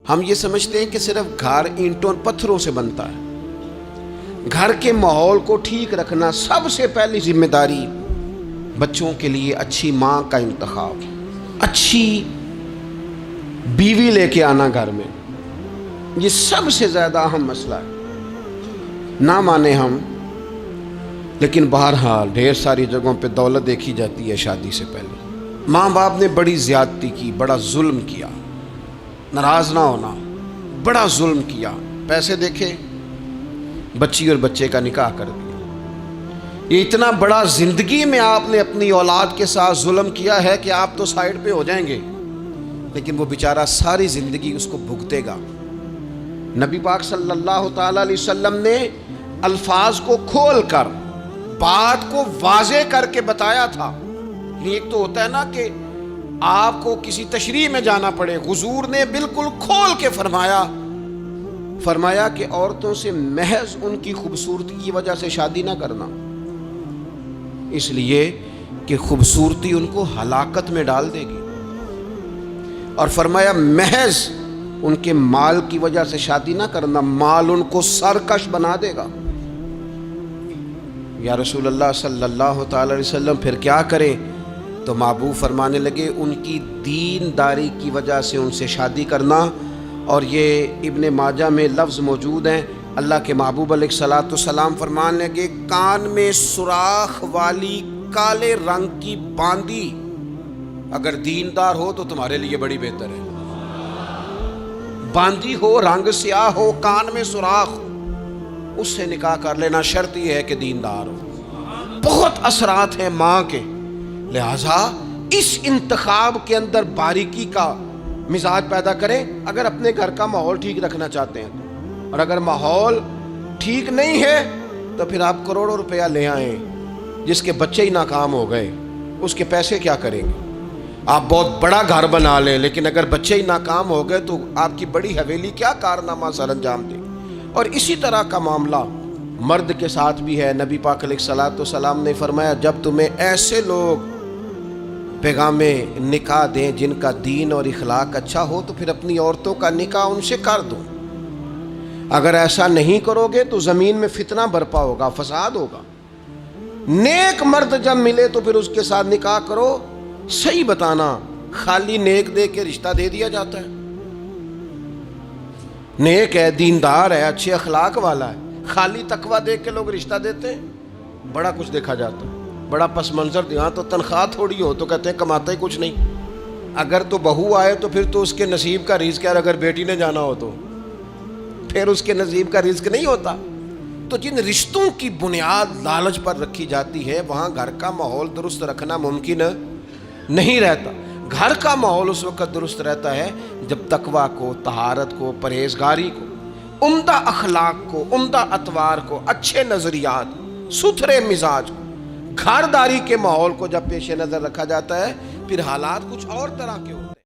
ہم یہ سمجھتے ہیں کہ صرف گھر اینٹوں اور پتھروں سے بنتا ہے۔ گھر کے ماحول کو ٹھیک رکھنا سب سے پہلی ذمہ داری بچوں کے لیے اچھی ماں کا انتخاب، اچھی بیوی لے کے آنا گھر میں، یہ سب سے زیادہ اہم مسئلہ ہے۔ نہ مانے ہم، لیکن بہرحال ڈھیر ساری جگہوں پہ دولت دیکھی جاتی ہے شادی سے پہلے۔ ماں باپ نے بڑی زیادتی کی، بڑا ظلم کیا، ناراض نہ ہونا، بڑا ظلم کیا۔ پیسے دیکھے، بچی اور بچے کا نکاح کر دیا۔ یہ اتنا بڑا زندگی میں آپ نے اپنی اولاد کے ساتھ ظلم کیا ہے کہ آپ تو سائیڈ پہ ہو جائیں گے، لیکن وہ بیچارہ ساری زندگی اس کو بھگتے گا۔ نبی پاک صلی اللہ تعالی علیہ وسلم نے الفاظ کو کھول کر، بات کو واضح کر کے بتایا تھا۔ ایک تو ہوتا ہے نا کہ آپ کو کسی تشریح میں جانا پڑے، حضور نے بالکل کھول کے فرمایا کہ عورتوں سے محض ان کی خوبصورتی کی وجہ سے شادی نہ کرنا، اس لیے کہ خوبصورتی ان کو ہلاکت میں ڈال دے گی، اور فرمایا محض ان کے مال کی وجہ سے شادی نہ کرنا، مال ان کو سرکش بنا دے گا۔ یا رسول اللہ صلی اللہ تعالی علیہ وسلم پھر کیا کریں؟ تو محبوب فرمانے لگے ان کی دینداری کی وجہ سے ان سے شادی کرنا۔ اور یہ ابن ماجہ میں لفظ موجود ہیں، اللہ کے محبوب علیہ الصلوۃ والسلام فرمانے لگے کان میں سوراخ والی کالے رنگ کی باندی اگر دیندار ہو تو تمہارے لیے بڑی بہتر ہے۔ باندی ہو، رنگ سیاہ ہو، کان میں سوراخ ہو، اس سے نکاح کر لینا، شرط یہ ہے کہ دیندار ہو۔ بہت اثرات ہیں ماں کے، لہٰذا اس انتخاب کے اندر باریکی کا مزاج پیدا کریں اگر اپنے گھر کا ماحول ٹھیک رکھنا چاہتے ہیں۔ اور اگر ماحول ٹھیک نہیں ہے تو پھر آپ کروڑوں روپیہ لے آئیں، جس کے بچے ہی ناکام ہو گئے، اس کے پیسے کیا کریں گے؟ آپ بہت بڑا گھر بنا لیں، لیکن اگر بچے ہی ناکام ہو گئے تو آپ کی بڑی حویلی کیا کارنامہ سر انجام دے۔ اور اسی طرح کا معاملہ مرد کے ساتھ بھی ہے۔ نبی پاک علیہ الصلوۃ والسلام نے فرمایا جب تمہیں ایسے لوگ پیغام نکاح دیں جن کا دین اور اخلاق اچھا ہو تو پھر اپنی عورتوں کا نکاح ان سے کر دو۔ اگر ایسا نہیں کرو گے تو زمین میں فتنہ برپا ہوگا، فساد ہوگا۔ نیک مرد جب ملے تو پھر اس کے ساتھ نکاح کرو۔ صحیح بتانا، خالی نیک دے کے رشتہ دے دیا جاتا ہے؟ نیک ہے، دیندار ہے، اچھے اخلاق والا ہے، خالی تقویٰ دیکھ کے لوگ رشتہ دیتے ہیں؟ بڑا کچھ دیکھا جاتا ہے، بڑا پس منظر دیا تو تنخواہ تھوڑی ہو تو کہتے ہیں کماتا ہی کچھ نہیں۔ اگر تو بہو آئے تو پھر تو اس کے نصیب کا رزق ہے، اگر بیٹی نے جانا ہو تو پھر اس کے نصیب کا رزق نہیں ہوتا۔ تو جن رشتوں کی بنیاد لالچ پر رکھی جاتی ہے وہاں گھر کا ماحول درست رکھنا ممکن نہیں رہتا۔ گھر کا ماحول اس وقت درست رہتا ہے جب تقویٰ کو، طہارت کو، پرہیزگاری کو، عمدہ اخلاق کو، عمدہ اطوار کو، اچھے نظریات، ستھرے مزاج کو، گھرداری کے ماحول کو جب پیش نظر رکھا جاتا ہے، پھر حالات کچھ اور طرح کے ہوتے ہیں۔